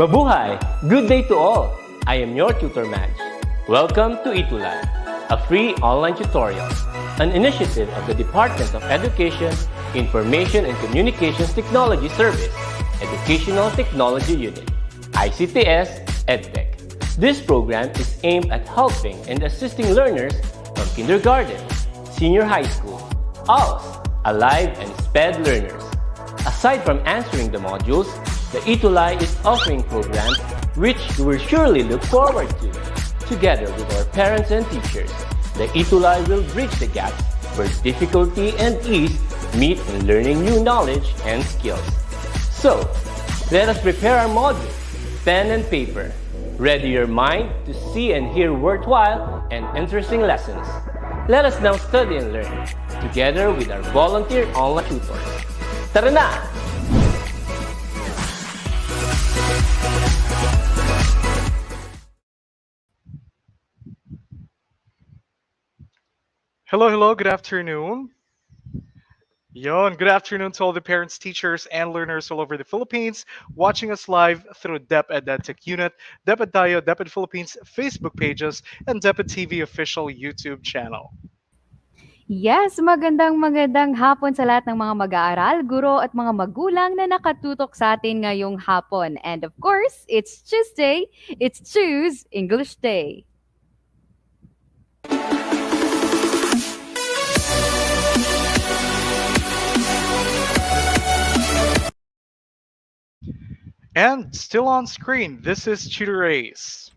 Mabuhay! Good day to all! I am your tutor Madge. Welcome to ETUlay, a free online tutorial, an initiative of the Department of Education, Information and Communications Technology Service, Educational Technology Unit, ICTS EdTech. This program is aimed at helping and assisting learners from kindergarten, senior high school, ALS, Alive, and SPED learners. Aside from answering the modules, the ETUlay is offering programs which you will surely look forward to. Together with our parents and teachers, the ETUlay will bridge the gaps where difficulty and ease meet in learning new knowledge and skills. So, let us prepare our modules, pen and paper. Ready your mind to see and hear worthwhile and interesting lessons. Let us now study and learn, together with our volunteer online tutors. Tara na! Hello, good afternoon. Good afternoon to all the parents, teachers, and learners all over the Philippines watching us live through DepEd Tech Unit, DepEd Tayo, DepEd Philippines Facebook pages, and DepEd TV official YouTube channel. Yes, magandang hapon sa lahat ng mga mag-aaral, guro at mga magulang na nakatutok sa atin ngayong hapon. And of course, it's Tuesday, it's Choose English Day. And still on screen, this is Tutor Ace.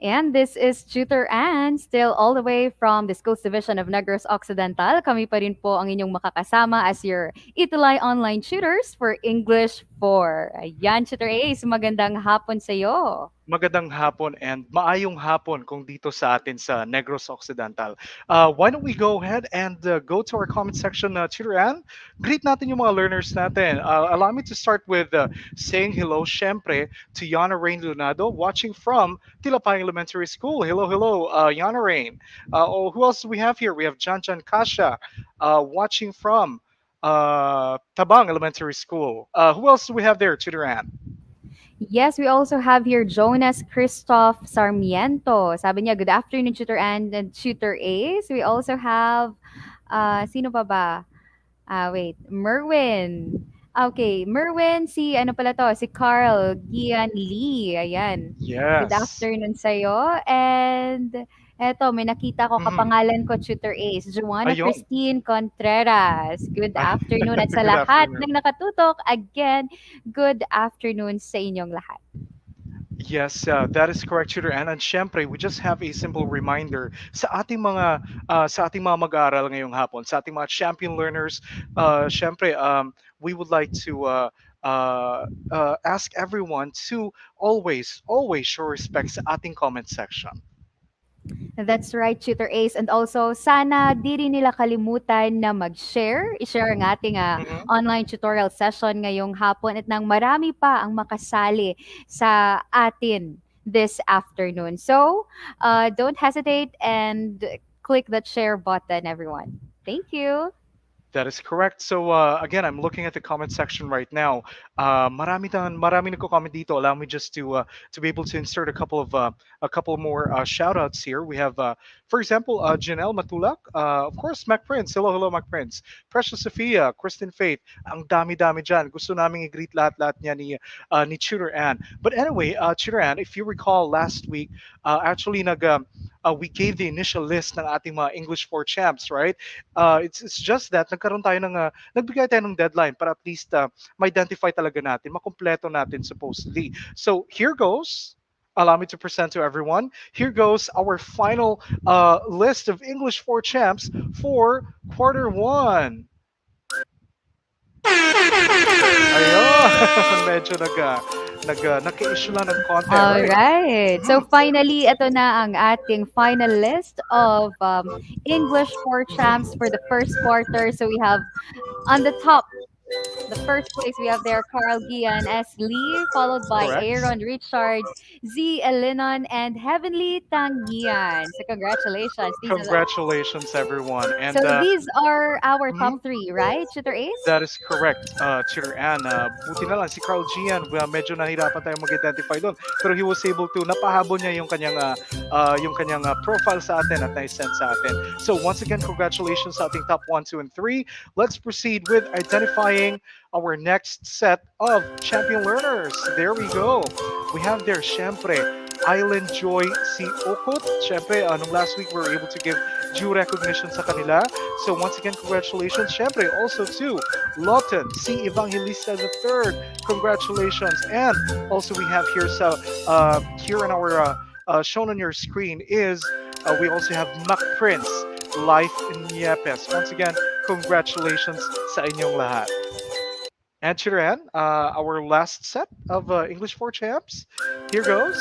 And this is Tutor Ann, still all the way from the Schools Division of Negros Occidental. Kami pa rin po ang inyong makakasama as your ETUlay online tutors for English 4. Ayan, Tutor Ace, magandang hapon sa iyo. Magandang hapon and maayong hapon kung dito sa atin sa Negros Occidental. Why don't we go ahead and go to our comment section, Tutor Ann? Greet natin yung mga learners natin. Allow me to start with saying hello, syempre, to Yana Rain Lunado, watching from Tilapay Elementary School. Hello, Yana Rain. Who else do we have here? We have Janjan Kasha, watching from Tabang Elementary School. Who else do we have there, Tutor Ann? Yes, we also have here Jonas Christoph Sarmiento. Sabi niya, good afternoon, Tutor Ann and Tutor Ace. We also have, sino pa ba? Merwin. Okay, Merwin, si Carl Gian Lee. Ayan. Yes. Good afternoon sa'yo. And eto, may nakita ko kapangalan ko, Tutor Ace. Joanna Ayun. Christine Contreras. Good afternoon. At sa Good lahat afternoon. ng nakatutok, again, good afternoon sa inyong lahat. Yes, that is correct, Tutor Ann. And syempre, we just have a simple reminder sa ating mga mag-aaral ngayong hapon, sa ating mga champion learners. Syempre, we would like to ask everyone to always show respect sa ating comment section. That's right, Tutor Ace. And also, sana di rin nila kalimutan na mag-share. I-share ang ating Mhm. online tutorial session ngayong hapon at nang marami pa ang makasali sa atin this afternoon. So, don't hesitate and click that share button, everyone. Thank you. That is correct. So again, I'm looking at the comment section right now. Marami nagko-comment dito. Allow me just to be able to insert a couple more shout outs here. We have for example Janelle Matulak, of course Mac Prince. Hello Mac Prince. Precious Sophia, Kristen Faith. Ang dami-dami diyan. Gusto naming i-greet lahat-lahat niya ni Tutor Ann. But anyway, Tutor Ann, if you recall last week, actually we gave the initial list ng ating mga English for champs, right? It's just that nagbigay tayo ng deadline para at least ma-identify talaga natin, makumpleto natin supposedly. So here goes. Allow me to present to everyone. Here goes our final list of English for champs for quarter one. Ayun, medyo nagka-issue lang ng konti. All Right. right. So Mhm. finally, ito na ang ating final list of English for champs for the first quarter. So we have on the top, the first place we have there Carl Gian S. Lee, followed by Correct. Aaron Richard, Z. Elinon, and Heavenly Tangian. So congratulations. Congratulations, everyone. And So these are our mhm. top three, right, Tutor Ace? That is correct, Cheer Ann. Buti na lang si Carl Gian, medyo nahirapan tayo mag-identify doon. Pero he was able to, napahabol niya yung kanyang profile sa atin at na-send sa atin. So once again, congratulations sa ating top 1, 2, and 3. Let's proceed with identifying our next set of champion learners. There we go. We have there, syempre, Island Joy si Okut. Syempre, nung last week, we were able to give due recognition sa kanila. So once again, congratulations. Syempre, also to Lawton, C. Evangelista III. Congratulations. And also we have here, so here in our shown on your screen is, we also have Mac Prince, Life in Niepes. Once again, congratulations sa inyong lahat. And Chiran, our last set of English for champs. Here goes.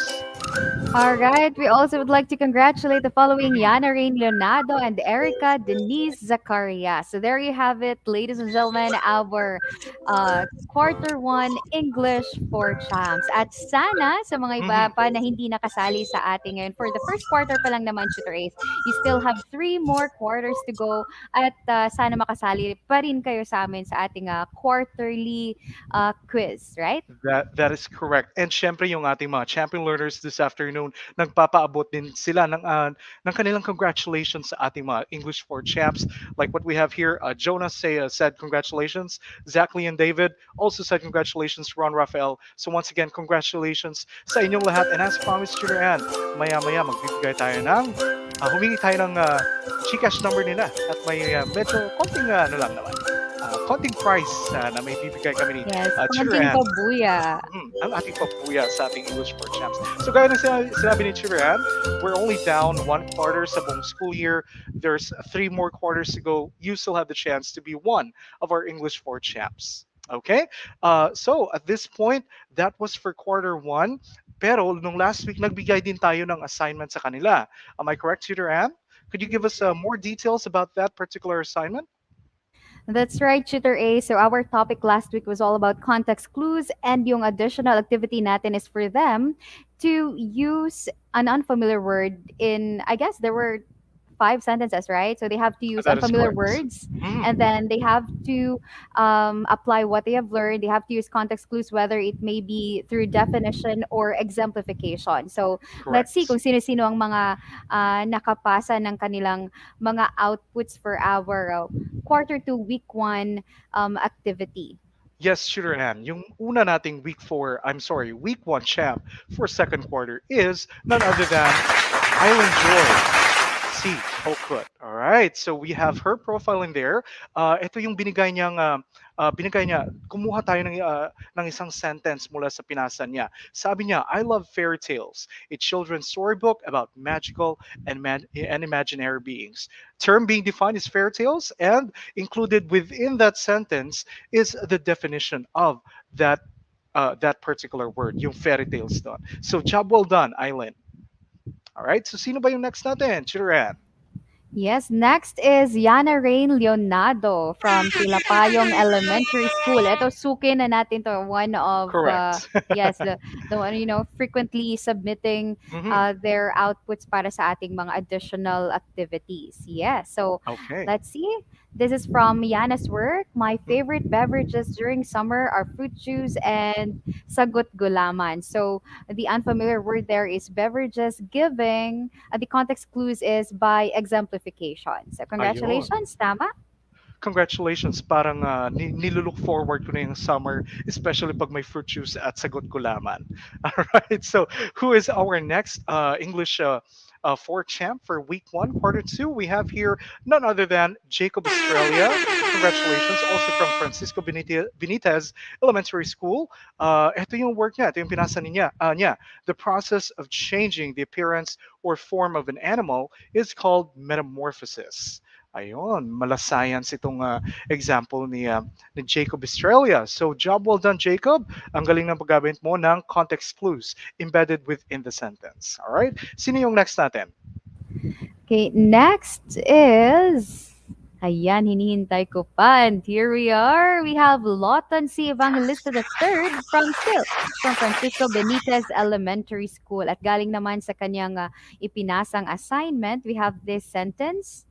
All right. We also would like to congratulate the following Mhm. Yana Rain Leonardo and Erica Denise Zakaria. So there you have it, ladies and gentlemen, our quarter one English for champs. At sana sa mga iba Mhm. pa na hindi nakasali sa ating ngayon, for the first quarter pa lang naman, Tutor Ace, you still have three more quarters to go at sana makasali pa rin kayo sa amin sa ating quarterly quiz, right? That is correct. And syempre yung ating mga champion learners this afternoon, nagpapaabot din sila ng kanilang congratulations sa ating mga English for champs. Like what we have here, Jonas said congratulations. Zachary and David also said congratulations to Ron Rafael. So once again, congratulations sa inyong lahat. And as promised, Julian, maya-maya magbibigay tayo humingi tayo ng Gcash number nila at may medyo konting konting price na may bibigay kami ni Yes, konting Chiran. pabuya. Ang ating papuya sa ating English for Champs. So gaya ng sinabi ni Chiran, we're only down one quarter sa buong school year. There's three more quarters to go. You still have the chance to be one of our English for Champs. Okay? So at this point, that was for quarter one. Pero nung last week, nagbigay din tayo ng assignment sa kanila. Am I correct, Tutor Ann? Could you give us more details about that particular assignment? That's right, Tutor A. So our topic last week was all about context clues, and yung additional activity natin is for them to use an unfamiliar word in, I guess there were five sentences, right? So they have to use That is unfamiliar correct. words, Mm, and then they have to apply what they have learned. They have to use context clues, whether it may be through definition or exemplification. So let's see correct. kung sino-sino ang mga nakapasa ng kanilang mga outputs for our quarter two, week one activity. Yes, Shooter Ann. Yung una nating week one champ for second quarter is none other than Island Joy. Si Okut. All right. So we have her profile in there. Ito yung binigay niya, kumuha tayo ng isang sentence mula sa pinasa niya. Sabi niya, I love fairy tales, a children's storybook about magical and imaginary beings. Term being defined is fairy tales, and included within that sentence is the definition of that particular word, yung fairy tales doon. So job well done, Eileen. Alright, so sino ba yung next natin? Chiran. Yes, next is Yana Rain Leonardo from Silapayong Elementary School. Ito, suki na natin to. One of, Correct. yes, the one, frequently submitting Mhm. their outputs para sa ating mga additional activities. Yes, so Okay. let's see. This is from Yana's work. My favorite beverages during summer are fruit juice and sagut gulaman. So the unfamiliar word there is beverages giving. The context clues is by exemplification. So Ayun. congratulations, tama? Congratulations. Parang nilulook forward ko na yung summer, especially pag may fruit juice at sagot gulaman. All right. So, who is our next English four champ for week one, quarter two? We have here none other than Jacob Australia. Congratulations. Also from Francisco Benitez Elementary School. Ito yung work niya. Ito yung pinasa niya. The process of changing the appearance or form of an animal is called metamorphosis. Ayun, mala science itong example ni Jacob Australia. So, job well done, Jacob. Ang galing ng paggamit mo ng context clues embedded within the sentence. All right? Sino yung next natin? Okay, next is... Ayan, hinihintay ko pa. And here we are. We have Lawton C. Evangelista the Third from still from Francisco Benitez Elementary School. At galing naman sa kanyang ipinasang assignment, we have this sentence.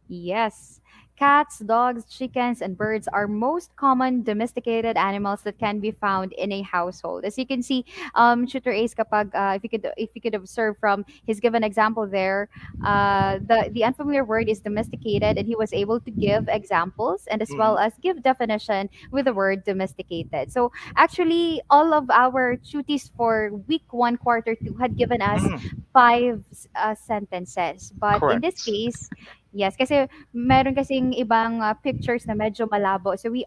Yes. Cats, dogs, chickens, and birds are most common domesticated animals that can be found in a household. As you can see, Shooter Ace, kapag if you could observe from his given example there, the unfamiliar word is domesticated, and he was able to give examples and as well Mhm, as give definition with the word domesticated. So actually, all of our duties for week one, quarter two had given us mhm. five sentences, but in this Correct. case, yes, kasi meron kasing ibang pictures na medyo malabo. So Mhm.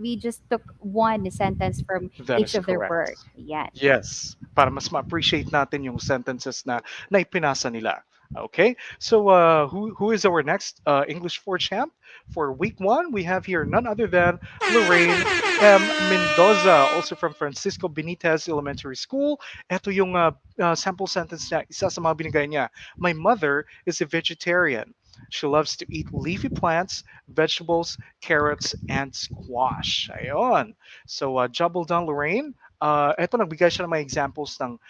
we just took one sentence from That each is of their correct. work. Yan. Yes, para mas ma-appreciate natin yung sentences na ipinasa nila. Okay, so who is our next English 4 champ for week one? We have here none other than Lorraine M. Mendoza, also from Francisco Benitez Elementary School. Ito yung sample sentence niya, isa sa mga binigay niya. My mother is a vegetarian. She loves to eat leafy plants, vegetables, carrots, and squash. Ayun. So, double down, Lorraine. Eto nagbigay siya ng mga examples ng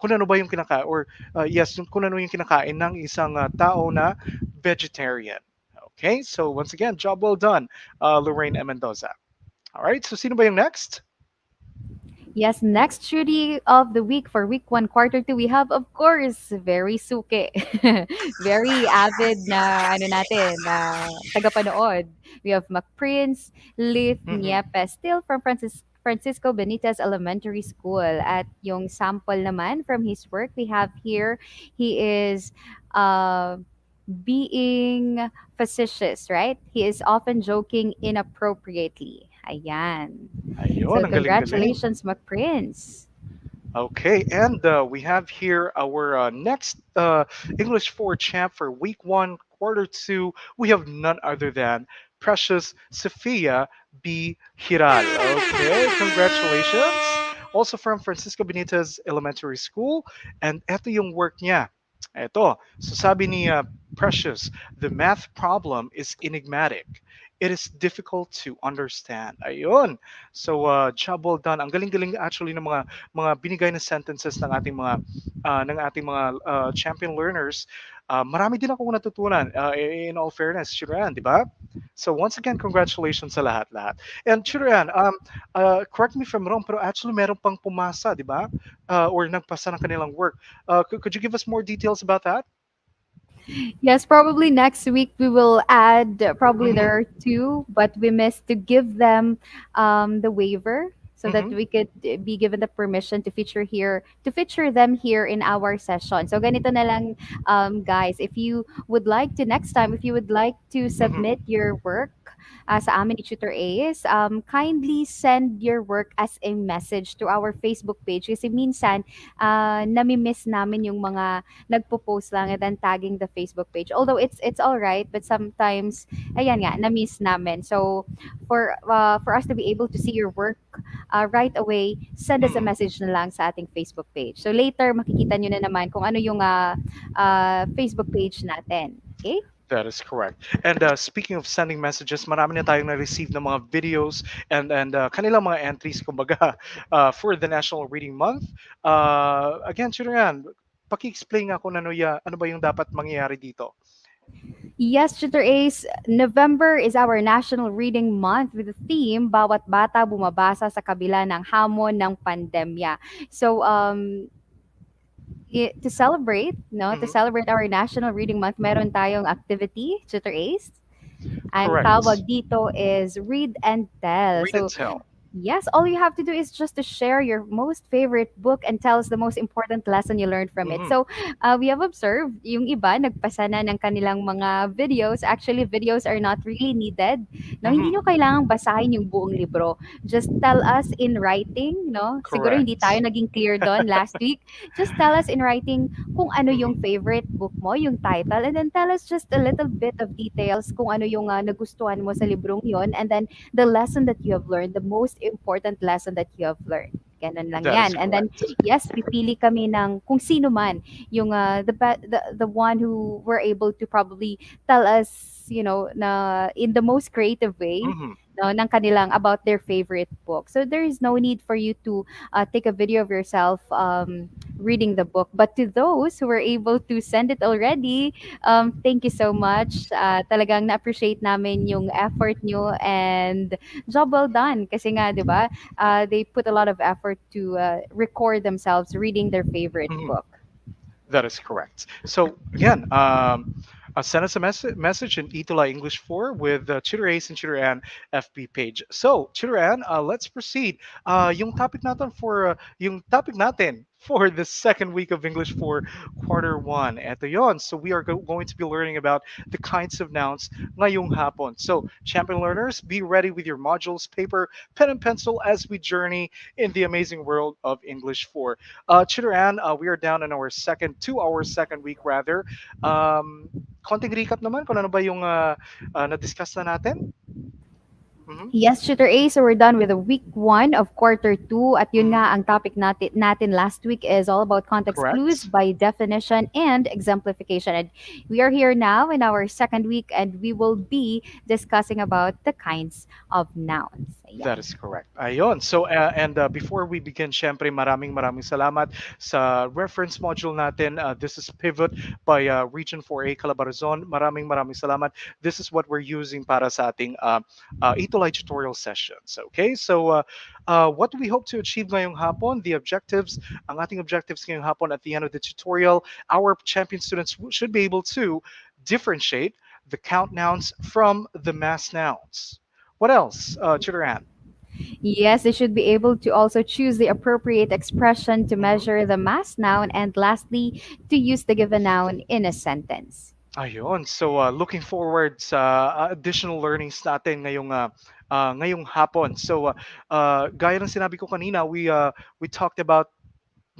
kung ano ba yung kinakain or yes, kung ano yung kinakain ng isang tao na vegetarian. Okay, so once again, job well done, Lorraine M. Mendoza. All right, so sino ba yung next? Yes, next duty of the week for week one, quarter two, we have, of course, very suke. Very avid na, ano natin, na tagapanood. We have McPrince, Lith Mhm. Niepe, still from Francisco Benitez Elementary School. At yung sample naman from his work we have here, he is uh, being facetious, right? He is often joking inappropriately. Ayan. Ayun, So ang galing-galing. congratulations, McPrince. Okay, and we have here our next English 4 champ for week one, quarter two. We have none other than Precious Sophia B. Hiral. Okay, congratulations. Also from Francisco Benitez Elementary School. And eto yung work niya. Eto, so sabi ni Precious, the math problem is enigmatic. It is difficult to understand. Ayun. So, job well done. Ang galing-galing actually ng mga binigay na sentences ng ating mga champion learners. Marami din akong natutunan in all fairness, Shiraan, di ba? So once again, congratulations sa lahat-lahat. And Shiraan, correct me if I'm wrong, pero actually meron pang pumasa, di ba? Or nagpasa ng kanilang work. Could you give us more details about that? Yes, probably next week we will add, probably Mm-hmm. there are two, but we missed to give them the waiver so that Mm-hmm. we could be given the permission to feature them here in our session. So ganito na lang, guys, if you would like to next time, if you would like to Mm-hmm. submit your work sa amin ni Tutor Ace, kindly send your work as a message to our Facebook page kasi minsan nami-miss namin yung mga nagpo-post lang and then tagging the Facebook page. Although it's all right, but sometimes ayan nga na-miss namin. So for us to be able to see your work right away, send us a Mhm. message na lang sa ating Facebook page. So later, makikita nyo na naman kung ano yung Facebook page natin. Okay? That is correct. And speaking of sending messages, marami na tayong na-receive ng mga videos and kanilang mga entries, kumbaga, for the National Reading Month. Again, Chirian, paki-explain nga kung ano ba yung dapat mangyayari dito. Yes, Tutor Ace, November is our National Reading Month with the theme, Bawat Bata Bumabasa sa Kabila ng Hamon ng Pandemya. So, to celebrate, no, to Mhm. celebrate our National Reading Month, meron tayong activity, Tutor Ace. Ang Correct. tawag dito is Read and Tell. Read and So, tell. yes, all you have to do is just to share your most favorite book and tell us the most important lesson you learned from it. Mhm. So, we have observed yung iba nagpasa na ng kanilang mga videos. Actually, videos are not really needed. No, hindi nyo Mhm. kailangang basahin yung buong libro. Just tell us in writing, no? Siguro hindi tayo Correct. naging clear doon last week. Just tell us in writing kung ano yung Mhm. favorite book mo, yung title, and then tell us just a little bit of details kung ano yung nagustuhan mo sa librong yon, and then the lesson that you have learned, the most important lesson that you have learned. Ganun lang That is yan. And then, correct. yes, pipili kami ng kung sino man yung the one who were able to probably tell us, na in the most creative way, Mhm. no, ng kanilang about their favorite book. So there is no need for you to take a video of yourself reading the book. But to those who were able to send it already, thank you so much. Talagang na-appreciate namin yung effort nyo and job well done. Kasi nga, di ba, they put a lot of effort to record themselves reading their favorite Mhm. book. That is correct. So again, send us a message in ETUlay English 4 with Tutor Ace and Tutor Ann FB page. So Tutor Ann, let's proceed. Yung topic natin for the second week of English for quarter one. Eto yon. So we are going to be learning about the kinds of nouns ngayong hapon. So champion learners, be ready with your modules, paper, pen and pencil as we journey in the amazing world of English 4. Chidoran, we are down in our second, 2 hour second week rather. Konting recap naman kung ano ba yung na-discuss na natin. Mhm. Yes, Shooter A. So we're done with the week one of quarter two. At yun Mhm. nga, ang topic natin last week is all about context clues Correct. by definition and exemplification. And we are here now in our second week, and we will be discussing about the kinds of nouns. That Ayan. is correct. Ayun. So, and before we begin, syempre maraming salamat sa reference module natin. This is Pivot by Region 4A Calabarzon. Maraming salamat. This is what we're using para sa ating ETUlay tutorial sessions. Okay? So, what do we hope to achieve ngayong hapon? The objectives, ang ating objectives ngayong hapon at the end of the tutorial, our champion students should be able to differentiate the count nouns from the mass nouns. What else, Chidoran? Yes, they should be able to also choose the appropriate expression to Mhm. measure the mass noun, and lastly, to use the given noun in a sentence. Ayun. So, looking forward sa additional learnings natin ngayong hapon. So, gaya ng sinabi ko kanina, we talked about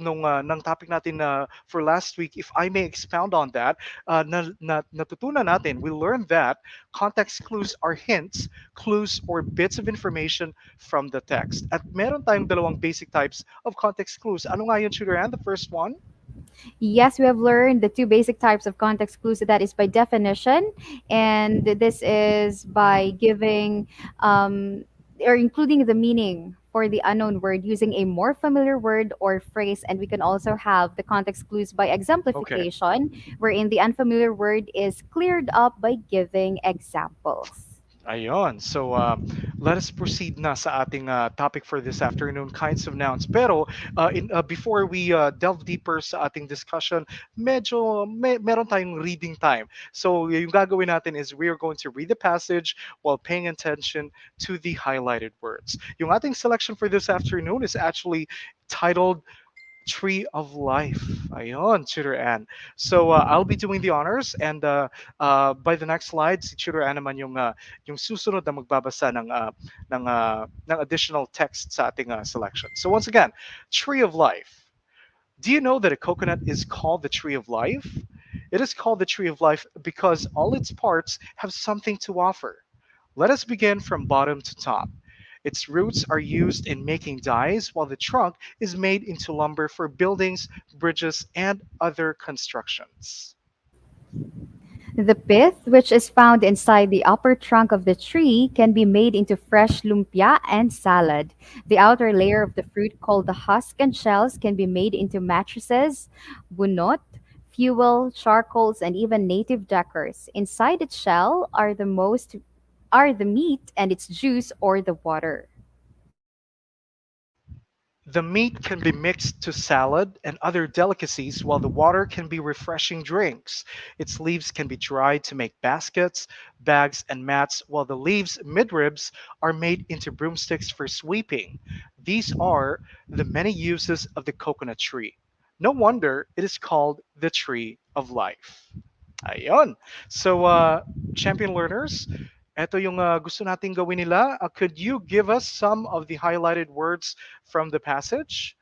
ng topic natin for last week. If I may expound on that, natutunan natin, we learned that context clues are hints, clues, or bits of information from the text. At meron tayong dalawang basic types of context clues. Ano nga yun, Chudaran? The first one? Yes, we have learned the two basic types of context clues. That is by definition, and this is by giving or including the meaning for the unknown word using a more familiar word or phrase. And we can also have the context clues by Okay. exemplification, wherein the unfamiliar word is cleared up by giving examples. Ayon. So, let us proceed na sa ating topic for this afternoon, kinds of nouns. Pero, before we delve deeper sa ating discussion, meron tayong reading time. So, yung gagawin natin is we are going to read the passage while paying attention to the highlighted words. Yung ating selection for this afternoon is actually titled Tree of Life. Ayon, Tutor Ann. So I'll be doing the honors and by the next slide, si Tutor Ann naman yung susunod na magbabasa ng additional text sa ating selection. So once again, Tree of Life. Do you know that a coconut is called the Tree of Life? It is called the Tree of Life because all its parts have something to offer. Let us begin from bottom to top. Its roots are used in making dyes, while the trunk is made into lumber for buildings, bridges, and other constructions. The pith, which is found inside the upper trunk of the tree, can be made into fresh lumpia and salad. The outer layer of the fruit, called the husk and shells, can be made into mattresses, bunot, fuel, charcoals, and even native decors. Inside its shell are the meat and its juice or the water. The meat can be mixed to salad and other delicacies, while the water can be refreshing drinks. Its leaves can be dried to make baskets, bags, and mats, while the leaves, midribs, are made into broomsticks for sweeping. These are the many uses of the coconut tree. No wonder it is called the tree of life. Ayun. So, champion learners, eto yung gusto nating gawin nila. Could you give us some of the highlighted words from the passage?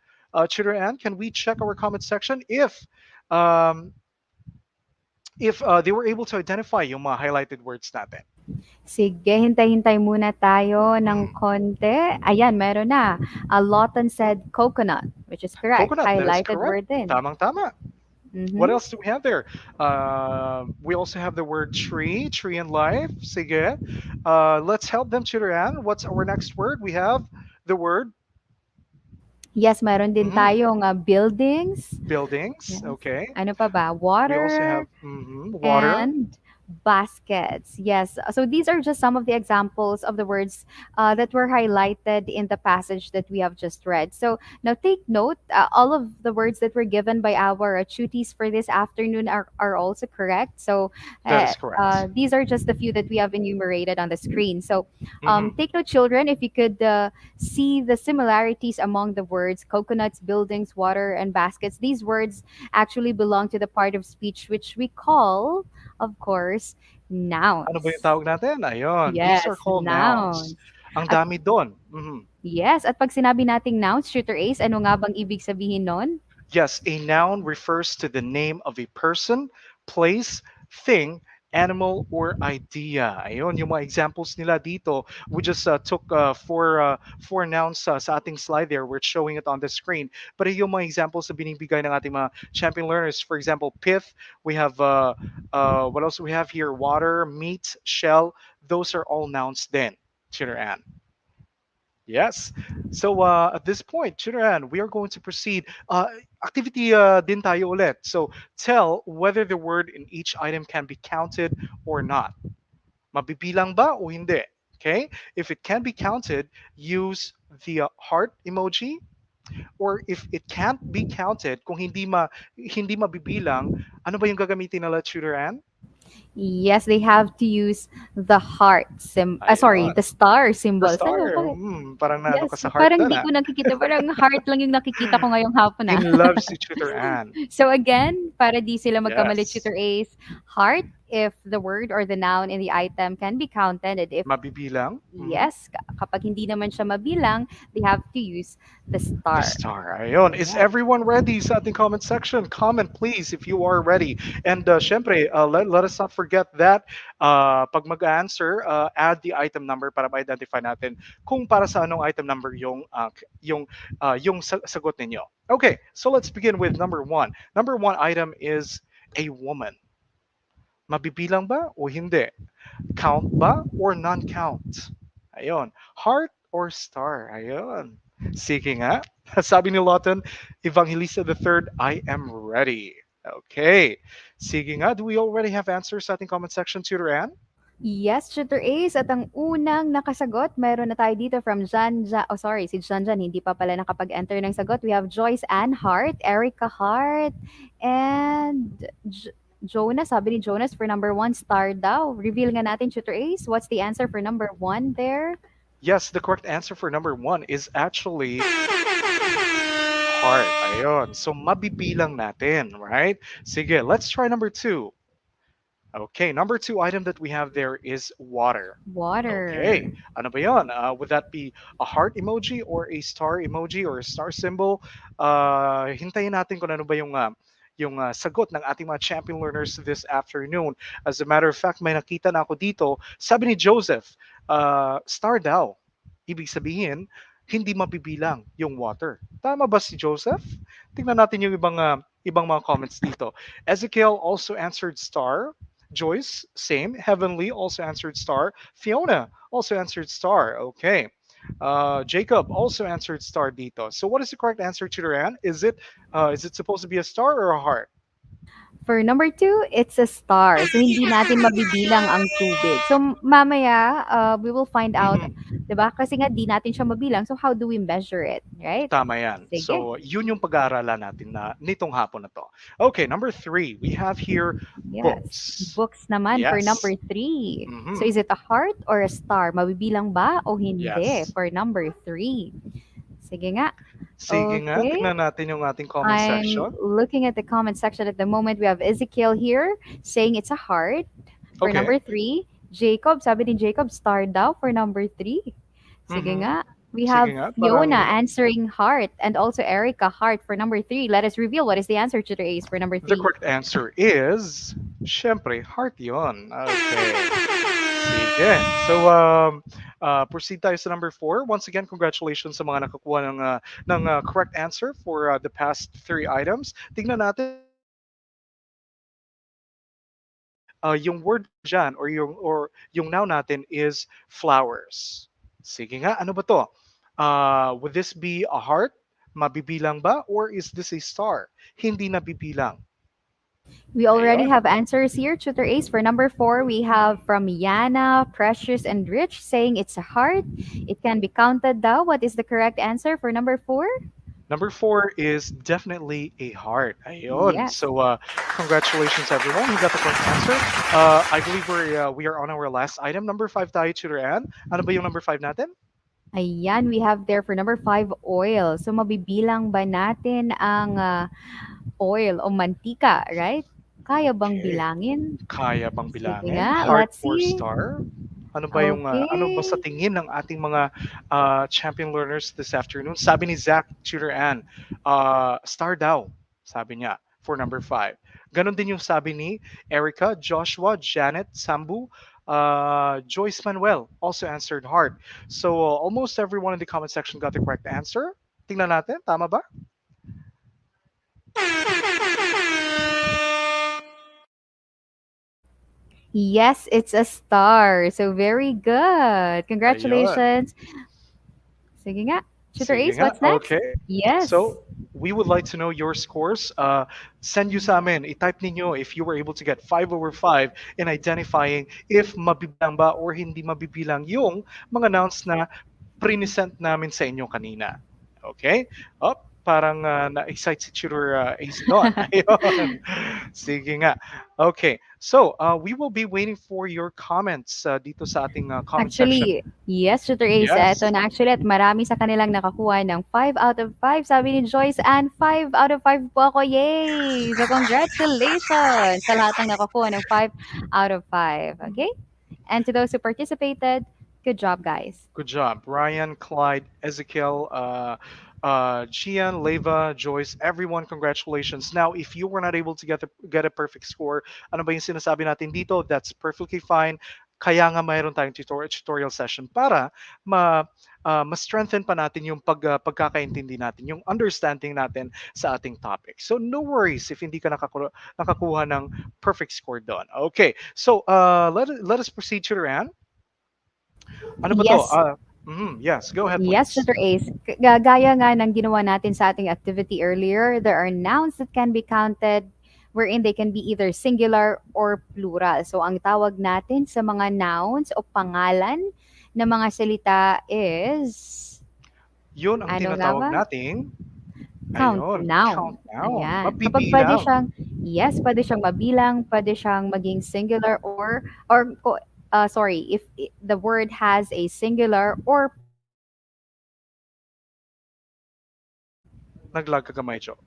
Tutor Ann, can we check our comment section um, if they were able to identify yung mga highlighted words natin? Sige, hintay-hintay muna tayo ng Mm, konti. Ayan, meron na. Lawton said coconut, which is correct. coconut, that is Highlighted correct. word din. Tamang tama. What Mhm. else do we have there? We also have the word tree, tree and life. Sige. Let's help them, Tutor Ann. What's our next word? We have the word Yes, meron din mhm, tayong buildings. buildings. Yes. Okay. Ano pa ba? We also have Water water. and baskets. Yes. So these are just some of the examples of the words that were highlighted in the passage that we have just read. So now take note, all of the words that were given by our tuties for this afternoon are also correct. So That is correct. these are just the few that we have enumerated on the screen. So Hmm. take note, children, if you could see the similarities among the words coconuts, buildings, water, and baskets. These words actually belong to the part of speech which we call, of course, Ano ba yung nouns. tawag natin? Ayun. These are Yes, called nouns. nouns. Ang At dami doon. Mhm. yes, at pag sinabi nating nouns, Shooter Ace, ano nga bang ibig sabihin nun? Yes, a noun refers to the name of a person, place, thing, animal, or idea. Ayun, yung mga examples nila dito. We just took four nouns sa ating slide there. We're showing it on the screen. But yung mga examples na binibigay ng ating mga champion learners, for example, pith, we have, what else do we have here? Water, meat, shell. Those are all nouns then, Tutor Ann. Yes. So at this point, Chiran, we are going to proceed. Activity din tayo ulit. So tell whether the word in each item can be counted or not. Mabibilang ba o hindi? Okay. If it can be counted, use the heart emoji. Or if it can't be counted, kung hindi mabibilang, ano ba yung gagamitin nila, Tutor Ann? Yes, they have to use the Ayun. the star The symbol. Saan ba? star. Parang naano ka Yes, sa heart parang doon hindi ah. ko nakikita. Parang heart lang yung nakikita ko ngayong hapon In na. love si Tutor Ann. So again, para di sila magkamali, Yes. Tutor Ace, heart if the word or the noun in the item can be counted. And if Mabibilang. yes, kapag hindi naman siya mabilang, they have to use the The star. star. Ayun. Is Yes. everyone ready sa ating comment section? Comment please if you are ready. And syempre, let us not forget that pag mag-answer, add the item number para ma-identify natin kung para sa anong item number yung sagot ninyo. Okay, so let's begin with number one. Number one item is a woman. Mabibilang ba o hindi? Count ba or non-count? Ayun. Heart or star? Ayun. Sige nga. Sabi ni Lawton, Evangelista the Third, I am ready. Okay. Sige nga. Do we already have answers sa ating comment section, Tutor Ann? Yes, Tutor Ace. At ang unang nakasagot, meron na tayo dito from Janja. Oh, sorry, si Janjan hindi pa pala nakapag-enter ng sagot. We have Joyce Ann Hart, Erica Hart, and Jonas. Sabi ni Jonas for number one, star daw. Reveal nga natin, Tutor Ace. What's the answer for number one there? Yes, the correct answer for number one is actually heart. Ayun. So, mabibilang natin, right? Sige, let's try number two. Okay, number two item that we have there is water. Okay, Water. ano ba yun? Would that be a heart emoji or a star emoji or a star symbol? Hintayin natin kung ano ba yung sagot ng ating mga champion learners this afternoon. As a matter of fact, may nakita na ako dito. Sabi ni Joseph, star daw. Ibig sabihin, hindi mabibilang yung water. Tama ba si Joseph? Tingnan natin yung ibang mga comments dito. Ezekiel also answered star. Joyce, same. Heavenly also answered star. Fiona also answered star. Okay. Jacob also answered star dito. So what is the correct answer, Chidoran? Is it supposed to be a star or a heart? For number two, it's a star. So, hindi natin mabibilang ang tubig. So, mamaya, we will find out, Mhm. 'di ba? Kasi nga di natin siya mabilang. So, how do we measure it, right? Tama yan. Sige. So, yun yung pag-aaralan natin na nitong hapon na to. Okay, number three, we have here Yes. books. Books naman for Yes. number three. So, Mhm. is it a heart or a star? Mabibilang ba o hindi Yes. for number three? Sige nga. Sige nga, Okay. tignan natin yung ating comment I'm section. looking at the comment section at the moment. We have Ezekiel here saying it's a heart for Okay. number three. Jacob, sabi ni Jacob, star daw for number three. Sige Mhm. nga. We Sige have nga, parang Fiona answering heart and also Erica heart for number three. Let us reveal what is the answer to the A's for number the three. correct answer is, syempre, heart yun. Okay. Sige. So, proceed tayo sa number four. Once again, congratulations sa mga nakakuha ng correct answer for the past three items. Tingnan natin yung word dyan or yung noun natin is flowers. Sige nga, ano ba to? Would this be a heart? Mabibilang ba? Or is this a star? Hindi nabibilang. We already Ayun. have answers here. Tutor Ace for number four. We have from Yana, Precious, and Rich saying it's a heart. It can be counted daw. What is the correct answer for number four? Number four is definitely a heart. Ayun. Yes. So, congratulations everyone. You got the correct answer. I believe we are on our last item. Number five tayo, Tutor Ann. Ano ba yung number five natin? Ayan, we have there for number five, oil. So, mabibilang ba natin ang oil o mantika, right? Kaya bang Okay. bilangin? Kaya bang Sige bilangin? nga, Heart let's or see. star? Ano ba sa Okay. tingin ng ating mga champion learners this afternoon? Sabi ni Zach Tutor Ann, star daw, sabi niya, for number five. Ganon din yung sabi ni Erica, Joshua, Janet, Sambu, Joyce Manuel also answered heart. So almost everyone in the comment section got the correct answer. Tingnan natin, tama ba? Yes, it's a star. So, very good. Ayun. Congratulations. Sige nga. Shooter Sige Ace, nga. what's next? Okay. Yes. So, we would like to know your scores. Send you sa amin. I-type ninyo if you were able to get 5 over 5 in identifying if mabibilang ba or hindi mabibilang yung mga nouns na present namin sa inyo kanina. Okay? Oh, parang na-excite si Tutor Ace doon. Ayun. Sige nga. Okay. So, we will be waiting for your comments dito sa ating comment section. Actually, yes, Shooter Ace. Eto Yes. na actually at marami sa kanilang nakakuha ng 5 out of 5. Sabi ni Joyce, and 5 out of 5 po ako. Yay! So congratulations sa lahat ng nakakuha ng 5 out of 5. Okay? And to those who participated, good job, guys. Good job. Ryan, Clyde, Ezekiel, Gian, Leva, Joyce, everyone, congratulations. Now, if you were not able to get a perfect score, ano ba yung sinasabi natin dito? That's perfectly fine. Kaya nga mayroon tayong tutorial session para ma-strengthen pa natin yung pagkakaintindi natin, yung understanding natin sa ating topic. So, no worries if hindi ka nakakuha ng perfect score doon. Okay, so let us proceed to the end. Ano ba to? Yes, Yes, go ahead, yes, please. Tutor Ace. Gaya nga ng ginawa natin sa ating activity earlier, there are nouns that can be counted wherein they can be either singular or plural. So, ang tawag natin sa mga nouns o pangalan ng mga salita is, Yun ang ano nga tinatawag ba? nating, ayun, Countdown. countdown. Ayan. Kapag pwede Mabibilang. siyang, yes, pwede siyang mabilang, pwede siyang maging singular sorry, if the word has a singular or Naglag ka kamay, Jo.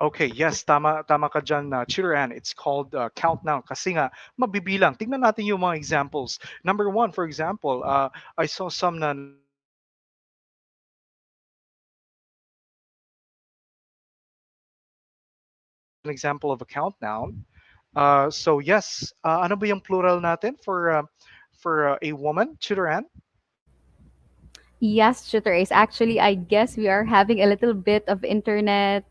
Okay, yes, tama ka dyan, Chiran. It's called countdown kasi nga mabibilang. Tingnan natin yung mga examples. Number one, for example, I saw some na an example of a countdown. So yes, ano ba yung plural natin for a woman, Chiran? Yes, Shooter Ace. Actually, I guess we are having a little bit of internet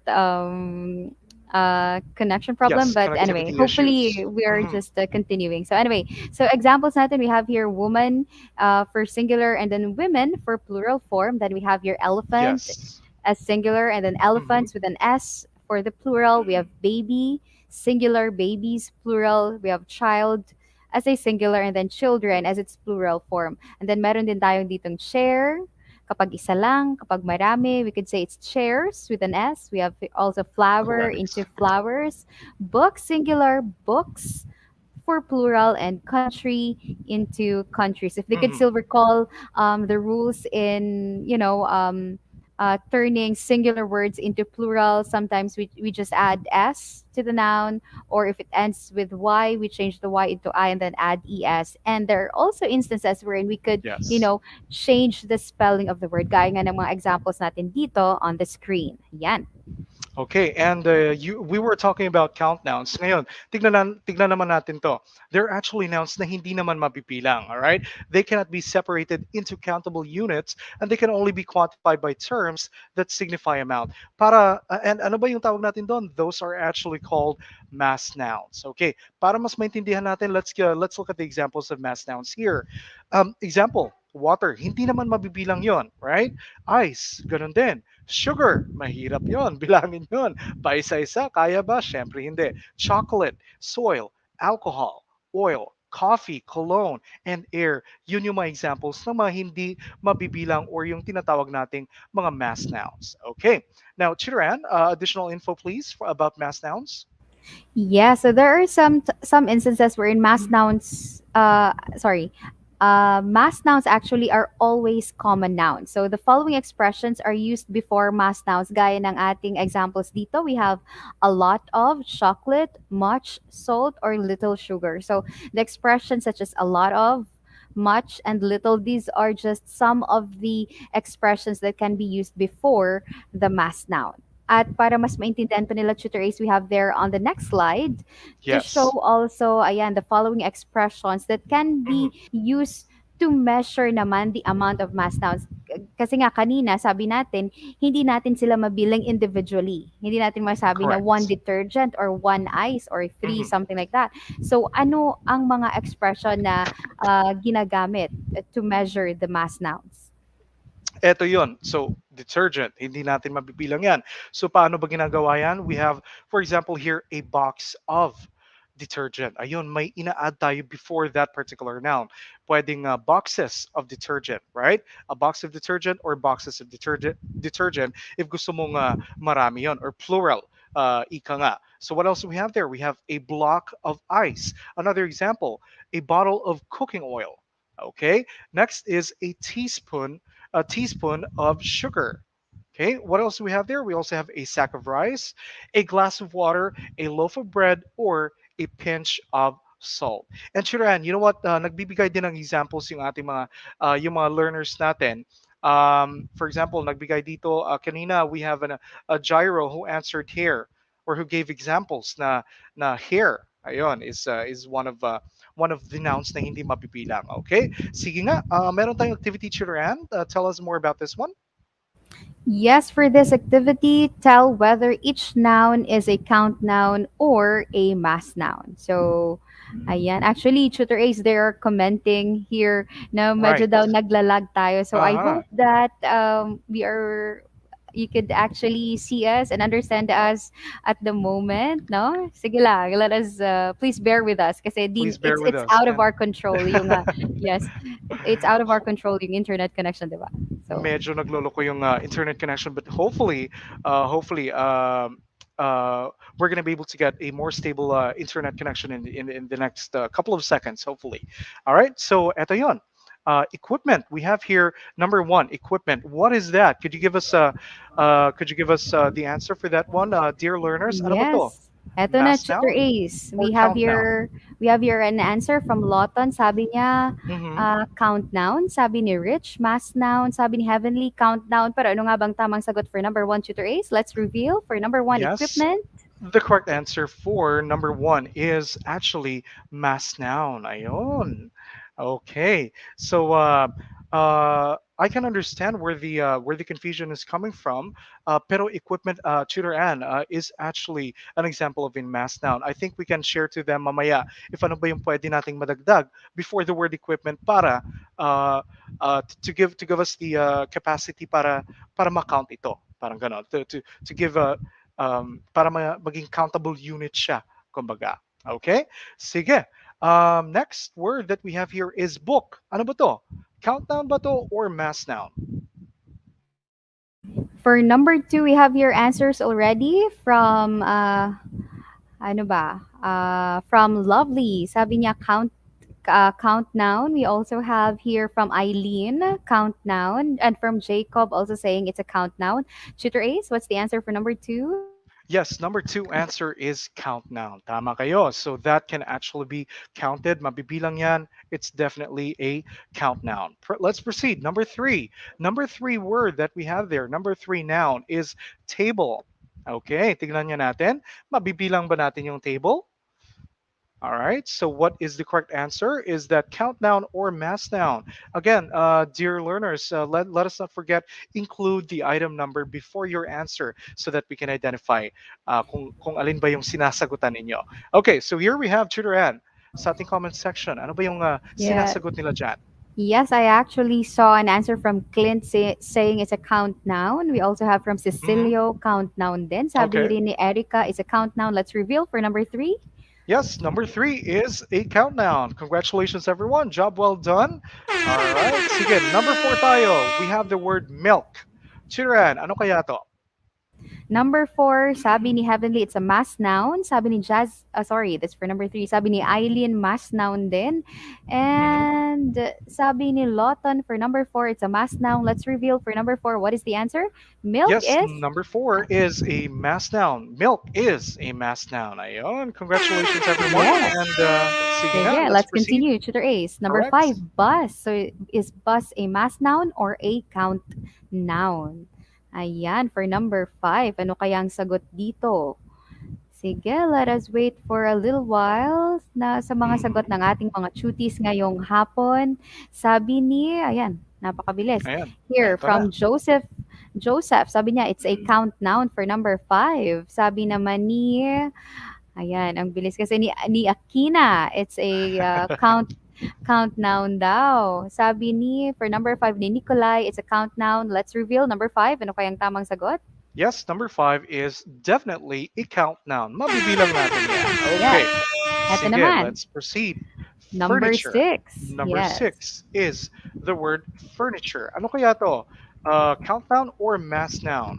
connection problem. Yes, But anyway, connectivity issues. hopefully we are Hmm. just continuing. So anyway, so examples natin, we have here woman for singular and then women for plural form. Then we have your elephant Yes. as singular and then Hmm. elephants with an S for the plural. We have baby, singular, babies, plural. We have child as a singular and then children as its plural form. And then meron din tayong ditong chair. Kapag isa lang, kapag marami, we could say it's chairs with an S. We have also flower Correct. into flowers. Book, singular, books for plural, and country into countries. If they could Hmm. still recall the rules in, turning singular words into plural, sometimes we just add S to the noun, or if it ends with Y, we change the Y into I and then add ES. And there are also instances wherein we could, Yes. change the spelling of the word. Gaya nga ng mga examples natin dito on the screen. Yan. Okay, and we were talking about count nouns. Ngayon, tignan naman natin to. They're actually nouns na hindi naman mapipilang, all right? They cannot be separated into countable units, and they can only be quantified by terms that signify amount. And ano ba yung tawag natin doon? Those are actually called mass nouns. Okay, para mas maintindihan natin, let's look at the examples of mass nouns here. Example, water, hindi naman mabibilang yon, right? Ice, ganun din. Sugar, mahirap yon, bilangin yon. Paisa-isa, kaya ba? Syempre hindi. Chocolate, soil, alcohol, oil, coffee, cologne, and air. Yun yung mga examples ng mga hindi mabibilang or yung tinatawag nating mga mass nouns. Okay. Now, Chiran, additional info please about mass nouns. Yeah, so there are some instances wherein mass nouns actually are always common nouns. So the following expressions are used before mass nouns. Gaya ng ating examples dito, we have a lot of chocolate, much salt, or little sugar. So the expressions such as a lot of, much, and little, these are just some of the expressions that can be used before the mass noun. At para mas maintindihan pa nila tutor Ace, we have there on the next slide to show Yes. also, ayan, the following expressions that can Mhm. be used to measure naman the amount of mass nouns. Kasi nga kanina, sabi natin, hindi natin sila mabilang individually. Hindi natin masabi na one Correct. detergent or one ice or three, Mhm. something like that. So, ano ang mga expression na ginagamit to measure the mass nouns? Eto yon. So, detergent, hindi natin mabibilang yan. So, paano ba ginagawa yan? We have, for example, here, a box of detergent. Ayun, may ina-add tayo before that particular noun. Pwedeng boxes of detergent, right? A box of detergent or boxes of detergent if gusto mong marami yon or plural. Ika nga. So what else do we have there? We have a block of ice. Another example, a bottle of cooking oil. Okay. Next is a teaspoon of sugar. Okay, what else do we have there? We also have a sack of rice, a glass of water, a loaf of bread, or a pinch of salt. And Shiran, you know what? Nagbibigay din ng examples yung mga learners natin. For example, nagbigay dito kanina we have a gyro who answered hair or who gave examples na hair. Ayun is one of the nouns na hindi mapipilang. Okay? Sige nga, meron tayong activity, Chiran. Tell us more about this one. Yes, for this activity, tell whether each noun is a count noun or a mass noun. So, ayan. Actually, Tutor Ace, they are commenting here na medyo Right. daw naglalag tayo. So, I Uh-huh. hope that you could actually see us and understand us at the moment, no? Sige lang, let us, please bear with us kasi Please bear with it's us. out of And our control yung, yes, it's out of our control yung internet connection, di ba? So, medyo nagloloko yung internet connection, but hopefully, we're going to be able to get a more stable internet connection in the next couple of seconds, hopefully. All right, so eto yon. Equipment. We have here number one, equipment. What is that? Could you give us the answer for that one, dear learners? Ano ba to? yes. Eto na, Mass Tutor noun Ace. or count noun? We have here an answer from Lawton. Sabi niya, Mm-hmm. count noun. Sabi ni Rich, mass noun. Sabi ni Heavenly, count noun. Pero ano nga bang tamang sagot for number one, Tutor Ace? Let's reveal. For number one, Yes. equipment. The correct answer for number one is actually mass noun. Ayon. Okay. So, I can understand where the confusion is coming from. Pero equipment, tutor Ann, is actually an example of in mass noun. I think we can share to them mamaya if ano ba yung pwede nating madagdag before the word equipment para uh, to give us the capacity para ma-count ito. Parang ganon. To give para maging countable unit siya, kumbaga. Okay? Sige. Next word that we have here is book. Ano ba to? Countdown ba to or mass noun? For number two, we have your answers already from ano ba? From Lovely. Sabi niya count noun. We also have here from Eileen, count noun. And from Jacob also saying it's a count noun. Tutor Ace, what's the answer for number two? Yes, number two answer is count noun. Tama kayo. So that can actually be counted. Mabibilang yan. It's definitely a count noun. Let's proceed. Number three. Number three word that we have there, number three noun is table. Okay, tignan niya natin. Mabibilang ba natin yung table? All right. So, what is the correct answer? Is that count noun or mass noun? Again, dear learners, let us not forget include the item number before your answer so that we can identify kung alin ba yung sinasagutan ninyo. Okay. So here we have Tutor Ann sa ating comment section. Ano ba yung Yeah. sinasagot nila dyan? Yes, I actually saw an answer from Clint saying it's a count noun. We also have from Mhm. Cecilio, count noun din. Sabi Okay. rin ni Erica, it's a count noun. Let's reveal for number three. Yes, number three is a countdown. Congratulations, everyone. Job well done. All right. Sige, number four tayo. We have the word milk. Chiran, ano kaya to? Number four, sabi ni Heavenly, it's a mass noun. Sabi ni Jazz, sorry, that's for number three. Sabi ni Eileen, mass noun din. Mhm. And sabi ni Lawton, for number four, it's a mass noun. Let's reveal for number four. What is the answer? Milk Yes, is? number four is a mass noun. Milk is a mass noun. Ayon. Congratulations, everyone. Yes. And sige nga, Sige, let's let's proceed. continue. Tutor Ace. Number Correct. five, bus. So is bus a mass noun or a count noun? Ayan, for number five, ano kaya ang sagot dito? Sige, let us wait for a little while na sa mga sagot Mhm. ng ating mga cuties ngayong hapon. Sabi ni, ayan, napakabilis. Ayan. Here, Eto na. from Joseph, sabi niya, it's a count noun for number five. Sabi naman ni, ayan, ang bilis kasi ni Akina, it's a count noun daw. Sabi ni, for number five ni Nikolai, it's a count noun. Let's reveal number five. Ano kayang tamang sagot? Yes, number five is definitely a count noun. Mabibilang natin yan. Yes. Okay. Eto Sige, naman. let's proceed. Number Furniture. six. Number Yes. six is the word furniture. Ano kaya to? Count noun or mass noun?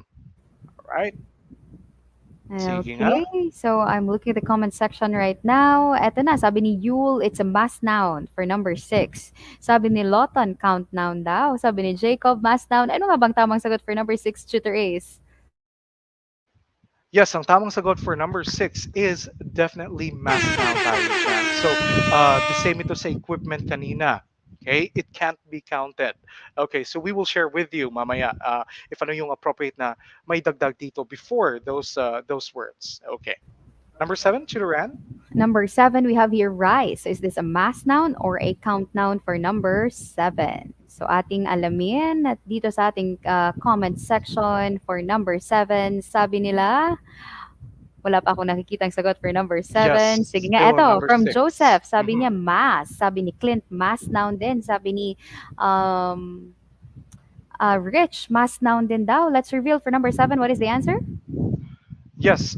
All right. Sige nga. Okay, so I'm looking at the comment section right now. Eto na, sabi ni Yule, it's a mass noun for number six. Sabi ni Loton, count noun daw. Sabi ni Jacob, mass noun. Ano nga bang tamang sagot for number six, Tutor Ace? Yes, ang tamang sagot for number six is definitely mass noun tayo dyan. So, the same ito sa equipment kanina. Okay, it can't be counted. Okay, so we will share with you mamaya if ano yung appropriate na may dagdag dito before those words. Okay. Number seven, Chidoran. Number seven, we have here rice. Is this a mass noun or a count noun for number seven? So ating alamin at dito sa ating comment section for number seven, sabi nila, wala pa akong nakikitang sagot for number Yes, seven. Sige nga, still on eto, number from six. Joseph, sabi Mhm. niya mass. Sabi ni Clint, mass noun din. Sabi ni um, Rich, mass noun din daw. Let's reveal for number seven. What is the answer? Yes,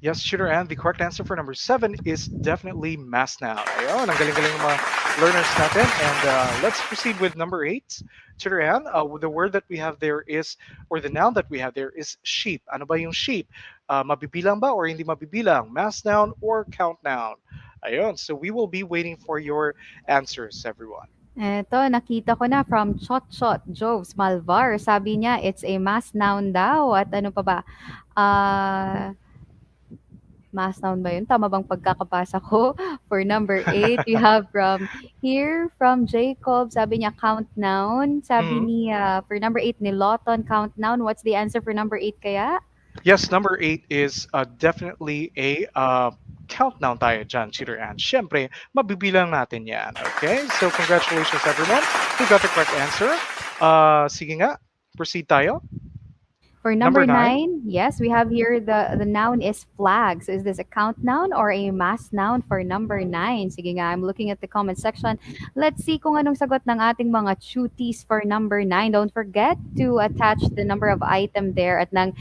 yes, shooter, and the correct answer for number seven is definitely mass noun. Ayun, ang galing-galing ng mga learners natin. And let's proceed with number eight. Shooter, and the word that we have there is, or the noun that we have there is sheep. Ano ba yung sheep? Mabibilang ba or hindi mabibilang? Mass noun or count noun? Ayun, so we will be waiting for your answers, everyone. Eto, nakita ko na from Chot Joves Malvar. Sabi niya, it's a mass noun daw. At ano pa ba? Mass noun ba yun? Tama bang pagkakabasa ko? For number eight, we have from here, from Jacob. Sabi niya, count noun. Sabi Mhm. ni, for number eight ni Lawton, count noun. What's the answer for number eight kaya? Yes, number eight is definitely a countdown tayo dyan, Tutor Ann. Siyempre, mabibilang natin yan. Okay? So, congratulations everyone who got the correct answer. Sige nga, proceed tayo. For Number number nine. 9, yes, we have here the noun is flag. So is this a count noun or a mass noun for number 9? Sige nga, I'm looking at the comment section. Let's see kung anong sagot ng ating mga cuties for number 9. Don't forget to attach the number of item there at nang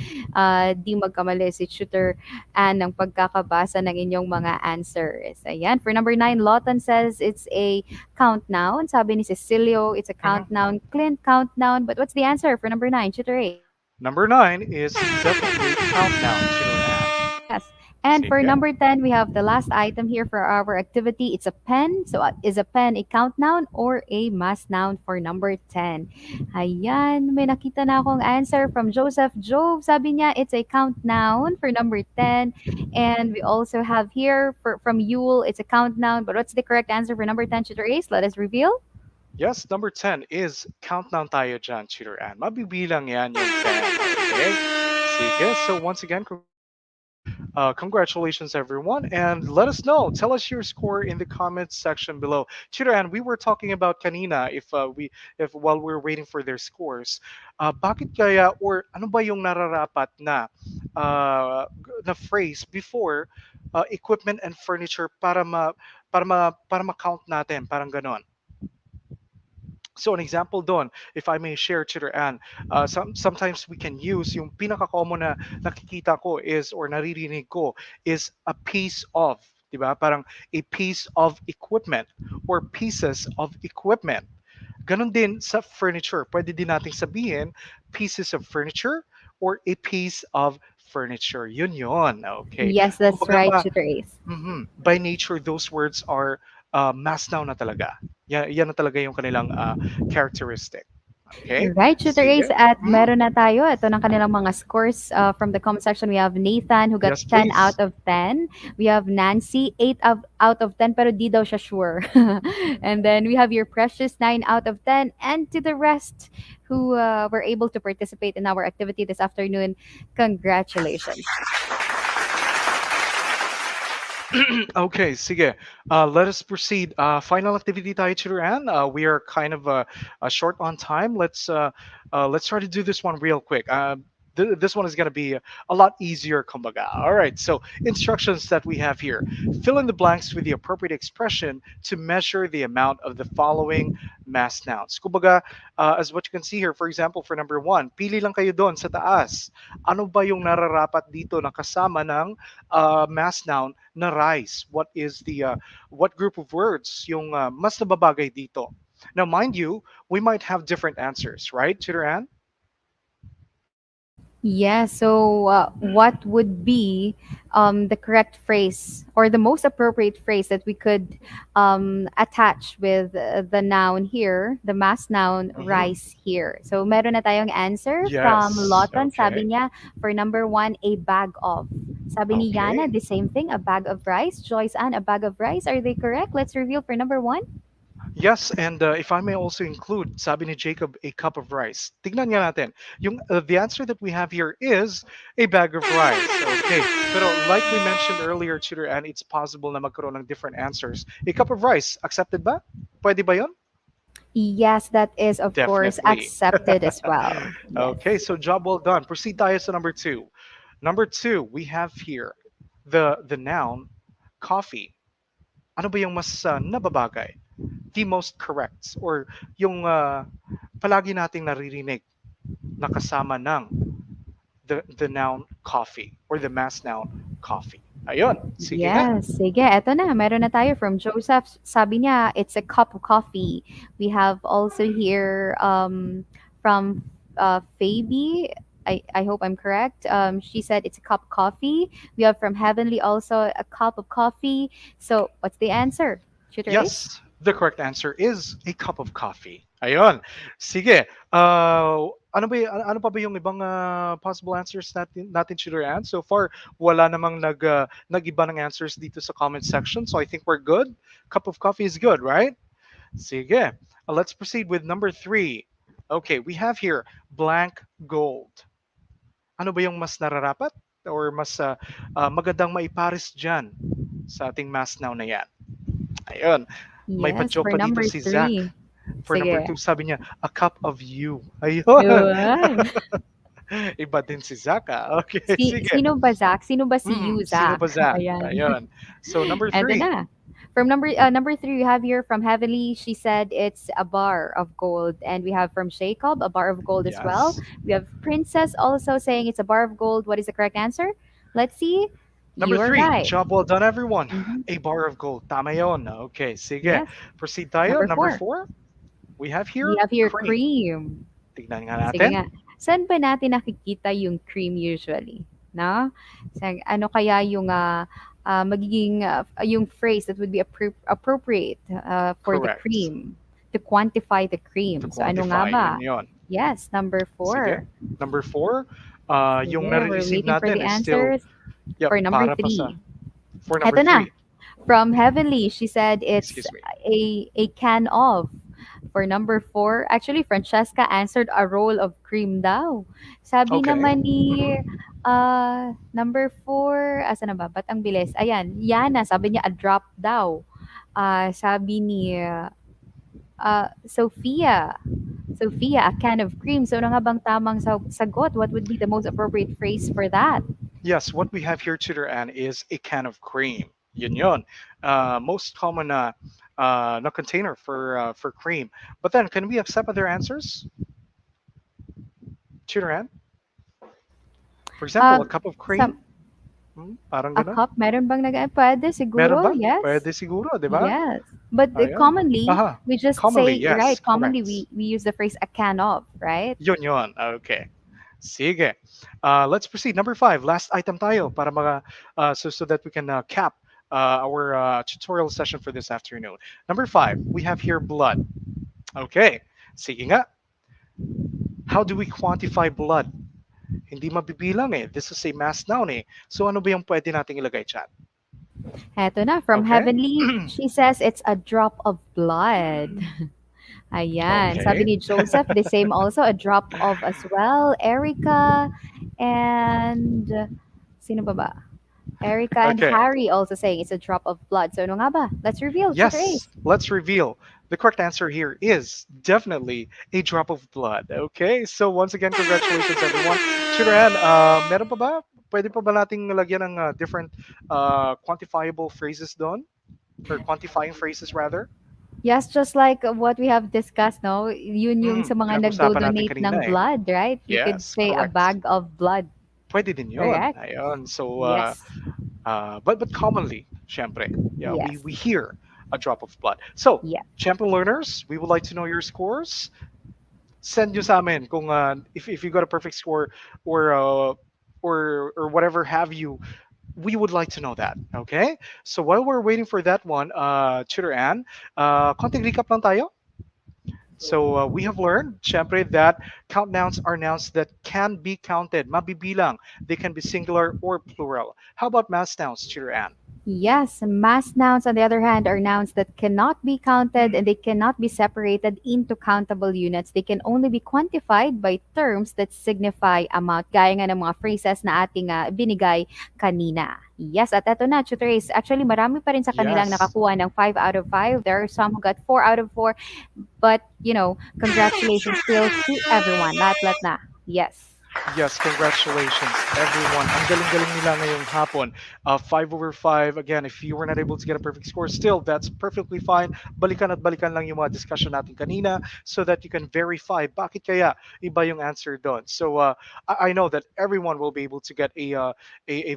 di magkamali si shooter and ng pagkakabasa ng inyong mga answers. Ayan, for number 9, Lawton says it's a count noun. Sabi ni Cecilio, it's a Mhm. count noun. Clint, count noun. But what's the answer for number 9, shooter Ace? Number 9 is definitely countdown, Tutor Ann. Yes. And for Sige. number 10, we have the last item here for our activity. It's a pen. So is a pen a count noun or a mass noun for number 10? Ayan, may nakita na akong answer from Joseph Jove. Sabi niya, it's a count noun for number 10. And we also have here from Yule, it's a count noun. But what's the correct answer for number 10, Tutor Ace? Let us reveal. Yes, number 10 is countdown tayo dyan, Tutor Ann. Mabibilang yan yung 10. Okay? Sige. So once again, congratulations, everyone, and let us know. Tell us your score in the comments section below. Chira, and we were talking about kanina if while we're waiting for their scores, bakit kaya or ano ba yung nararapat na phrase before equipment and furniture para ma-count natin, parang ganon. So an example doon, if I may share, Chitter Ann, sometimes we can use yung pinaka-common na nakikita ko is or naririnig ko is a piece of, di ba? Parang a piece of equipment or pieces of equipment. Ganon din sa furniture. Pwede din nating sabihin pieces of furniture or a piece of furniture. Yun yun. Okay. Yes, that's Kumbaga right, Tutor Ace. by nature, those words are mass noun na talaga. Yan na talaga yung kanilang characteristic. Okay? Right, Shooter Ace, Sige. at Mhm. meron na tayo. Ito ng kanilang mga scores from the comment section. We have Nathan who got Yes, 10 out please. of 10. We have Nancy, 8 out of 10, pero di daw siya sure. And then we have your Precious, 9 out of 10. And to the rest who were able to participate in our activity this afternoon, congratulations. Okay, sige. Let us proceed. Final activity tayo, Chiruan. We are kind of short on time. Let's try to do this one real quick. This one is going to be a lot easier, kumbaga. All right, so instructions that we have here. Fill in the blanks with the appropriate expression to measure the amount of the following mass nouns. Kumbaga, as what you can see here, for example, for number 1, pili lang kayo doon sa taas. Ano ba yung nararapat dito na kasama ng mass noun na rice? What group of words yung mas nababagay dito? Now, mind you, we might have different answers, right, Chiran? Yeah, so what would be the correct phrase or the most appropriate phrase that we could attach with the noun here, the mass noun Mhm. rice here? So meron na tayong answer from Yes. Lawton. Okay. Sabi niya, for number 1, a bag of. Sabi ni Yana, Okay. the same thing, a bag of rice. Joyce Ann, a bag of rice. Are they correct? Let's reveal for number 1. Yes, and if I may also include, sabi ni Jacob, a cup of rice. Tignan nga natin. The answer that we have here is a bag of rice. Okay. Pero like we mentioned earlier, Tutor, and it's possible na magkaroon ng different answers. A cup of rice, accepted ba? Pwede ba yun? Yes, that is, of course, Definitely. accepted as well. Yes. Okay, so job well done. Proceed tayo sa number 2. Number 2, we have here the noun coffee. Ano ba yung mas nababagay? The most correct or yung palagi nating naririnig na kasama ng the noun coffee or the mass noun coffee. Ayun, sige nga. Yes, sige. Eto na, meron na tayo from Joseph. Sabi niya, it's a cup of coffee. We have also here from Fabi. I hope I'm correct. She said it's a cup of coffee. We have from Heavenly also a cup of coffee. So, what's the answer? Shooter Ace? Yes, the correct answer is a cup of coffee. Ayun. Sige. Ano pa ba yung ibang possible answers natin Chidoran? So far, wala namang nag-iba ng answers dito sa comment section. So I think we're good. Cup of coffee is good, right? Sige. Let's proceed with number 3. Okay, we have here blank gold. Ano ba yung mas nararapat or mas magandang maiparis dyan sa ating mass noun na yan? Ayun. May Yes, pa-joke for pa dito number si Zach. three. For number Sige. two, sabi niya, a cup of you. Ayun. Yun. Iba din si Zach, ah. Okay, sige. Sino ba, Zach? Sino ba si you, Sino Zach? ba Zach? Ayan. Ayun. So, number Eto three. na. From number three, we have here from Heavenly. She said it's a bar of gold, and we have from Jacob a bar of gold as well. Yes. We have Princess also saying it's a bar of gold. What is the correct answer? Let's see. Number You are three, right. job well done, everyone. Mhm. A bar of gold. Tama yun. Okay, sige. Yes. Proceed tayo. Number Number four. four, we have We here have here cream. cream. Tignan nga Sige natin. nga. Saan ba natin nakikita yung cream usually? No? Ano kaya yung magiging yung phrase that would be appropriate for the Correct. cream to quantify the To cream. So ano nga quantify. ba? Yun yun. Yes, number Sige. 4. Number four, yung Sige, we're nare-receive waiting for natin the is still, answers yep, for number para pa sa, 3. for number Eto na. three. From Heavenly, she said it's Excuse me. a can of. For number 4, actually, Francesca answered a roll of cream daw. Sabi Okay. naman ni number 4, asa na ba? Ba't ang bilis? Ayan, Yana, sabi niya a drop daw. Sabi ni Sophia, a can of cream. So, ano nga bang tamang sagot? What would be the most appropriate phrase for that? Yes, what we have here, Tutor Ann, is a can of cream. Yun yun. Most common na container for cream. But then, can we accept other answers, Tutor Ann? For example, a Um, cup of cream? some, Parang a ganun. cup, meron bang pwede Meron siguro? ba? Yes. Pwede siguro, di ba? Yes. But Ayan. commonly, Aha. we just Commonly, say, yes, right? Commonly, correct. we use the phrase a can of, right? Yun yun. Okay. Sige. Let's proceed. Number five, last item tayo para so that we can cap our tutorial session for this afternoon. Number five, we have here blood. Okay. Sige nga. How do we quantify blood? Hindi mabibilang eh. This is a mass noun eh. So ano ba yung pwede nating ilagay, chat? Eto na, from Okay. Heavenly, she says it's a drop of blood. Ayan. Sabi Okay. ni Joseph, the same also, a drop of as well. Erica and sino ba ba? Erica and Okay. Harry also saying it's a drop of blood. So ano nga ba? Let's reveal, Tutor Yes, Ace. let's reveal. The correct answer here is definitely a drop of blood. Okay, so once again, congratulations everyone. Chiran, meron pa ba? Pwede pa ba nating lagyan ng different quantifiable phrases doon? Or quantifying phrases rather? Yes, just like what we have discussed, no? Yun yung sa mga Pinag-usapan natin nagdo-donate kanina ng eh. blood, right? You could Yes, say a correct. bag of blood, Pwede din yun. correct? Ayun. So, Yes. but commonly, syempre, yeah, Yes. we hear a drop of blood. So, Yeah. champion learners, we would like to know your scores. Send nyo sa amin kung if you got a perfect score or whatever have you. We would like to know that. Okay? So while we're waiting for that one, Tutor Ann, konting recap lang tayo. So we have learned, syempre, that count nouns are nouns that can be counted, mabibilang. They can be singular or plural. How about mass nouns, Tutor Ann? Yes, mass nouns, on the other hand, are nouns that cannot be counted and they cannot be separated into countable units. They can only be quantified by terms that signify amount, gaya nga ng mga phrases na ating binigay kanina. Yes, at eto na, Tutor Ace. Actually, marami pa rin sa kanilang Yes. nakakuha ng 5 out of 5. There are some who got 4 out of 4. But, congratulations still to everyone. Lahat-lahat na. Yes. Yes, congratulations, everyone. Ang galing-galing nila ngayong hapon. 5/5. Again, if you were not able to get a perfect score, still, that's perfectly fine. Balikan at balikan lang yung mga discussion natin kanina so that you can verify bakit kaya iba yung answer doon. So, I know that everyone will be able to get a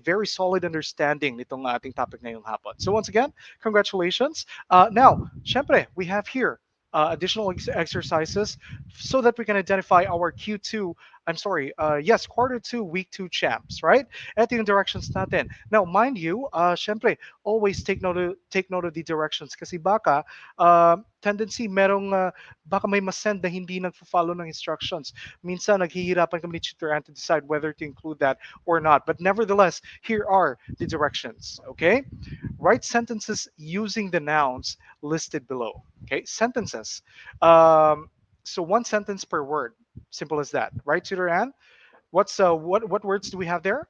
very solid understanding nitong ating topic ngayong hapon. So, once again, congratulations. Now, syempre, we have here additional exercises so that we can identify our Q2 I'm sorry, yes, quarter two, week two champs, right? Ito yung directions natin. Now, mind you, syempre, always take note of the directions kasi baka tendency merong baka may masend na hindi nagfo-follow ng instructions. Minsan naghihirapan kami ni Tutor Ann to decide whether to include that or not. But nevertheless, here are the directions, okay? Write sentences using the nouns listed below. Okay, sentences. So one sentence per word. Simple as that, right, Tutor Ann? What words do we have there?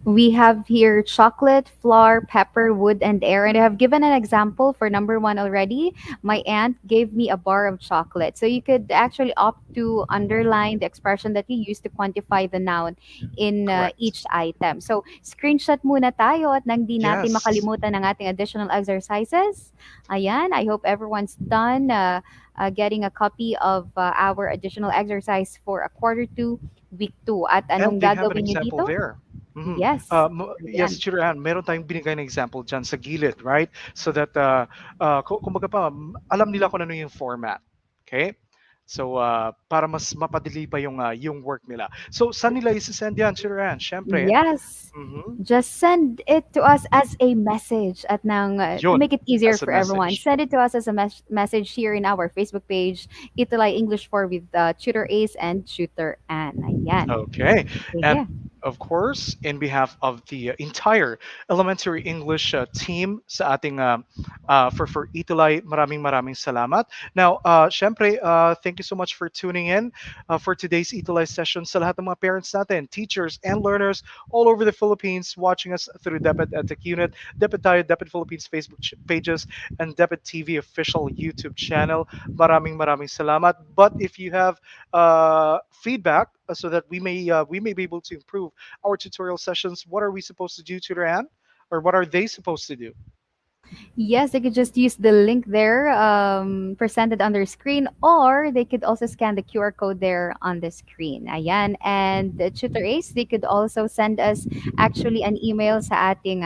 We have here chocolate, flour, pepper, wood, and air. And I have given an example for number one already. My aunt gave me a bar of chocolate. So you could actually opt to underline the expression that you use to quantify the noun in Correct. each item. So screenshot muna tayo at nang di natin Yes. makalimutan ng ating additional exercises. Ayan, I hope everyone's done getting a copy of our additional exercise for a quarter two, week two. At And anong they have an gagawin nyo example dito? there. Mhm. Yes. Yes, Ayan. Tutor Ann, meron tayong binigay na example dyan sa gilid, right? So that, kumbaga pa, alam nila kung ano yung format. Okay? So, para mas mapadali pa yung work nila. So, saan nila isi-send yan, Tutor Ann? Siyempre. Yes. Mhm. Just send it to us as a message at nang to Yun, make it easier as a for everyone. message. Send it to us as a message here in our Facebook page, ETUlay English for with Tutor Ace and Tutor Ann. Ayan. Okay. And Sige. of course, in behalf of the entire elementary English team sa ating for ETUlay, maraming salamat. Now, syempre, thank you so much for tuning in for today's ETUlay session sa lahat ng mga parents natin, teachers, and learners all over the Philippines watching us through DepEd EdTech Unit, DepEd Tayo, DepEd Philippines Facebook pages, and DepEd TV official YouTube channel. Maraming salamat. But if you have feedback so that we may be able to improve our tutorial sessions, what are we supposed to do, Tutor Ann? Or what are they supposed to do? Yes, they could just use the link there presented on their screen, or they could also scan the QR code there on the screen. Ayan. And the Tutor Ace, they could also send us actually an email sa ating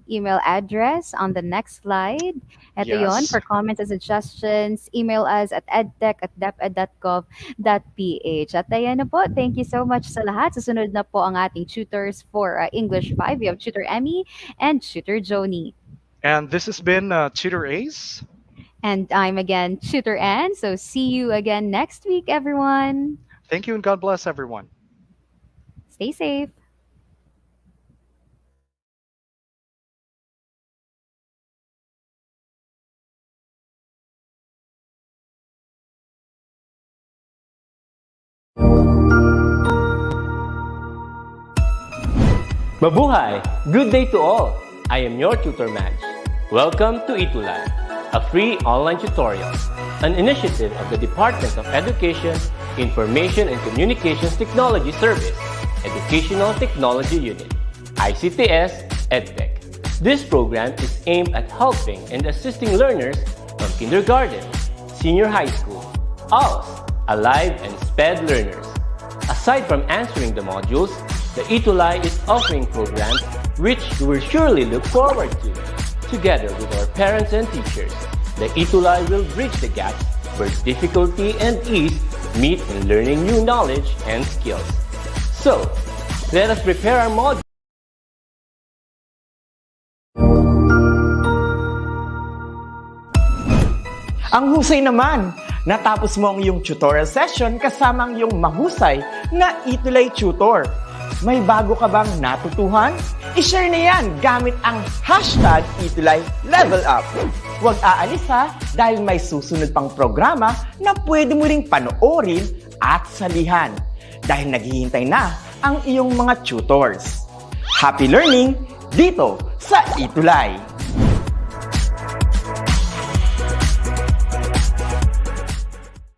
email address on the next slide. Ito yon Yes. for comments and suggestions. Email us at edtech@deped.gov.ph. At ayan na po, thank you so much sa lahat. Susunod na po ang ating tutors for English 5. We have Tutor Emmy and Tutor Joni. And this has been Tutor Ace. And I'm again Tutor Ann. So see you again next week, everyone. Thank you and God bless everyone. Stay safe. Mabuhay! Good day to all! I am your tutor Madge. Welcome to ETUlay, a free online tutorial, an initiative of the Department of Education, Information and Communications Technology Service, Educational Technology Unit, ICTS EdTech. This program is aimed at helping and assisting learners from kindergarten, senior high school, ALS, Alive, and SPED learners. Aside from answering the modules, the ETUlay is offering programs which you will surely look forward to. Together with our parents and teachers, the ETUlay will bridge the gaps where difficulty and ease meet in learning new knowledge and skills. So, let us prepare our modules. Ang husay naman! Natapos mo ang iyong tutorial session kasama ang iyong mahusay na ETUlay tutor. May bago ka bang natutuhan? I-share na yan gamit ang hashtag ETUlay Level Up. Huwag aalis ha, dahil may susunod pang programa na pwede mo ring panoorin at salihan. Dahil naghihintay na ang iyong mga tutors. Happy learning dito sa ETUlay!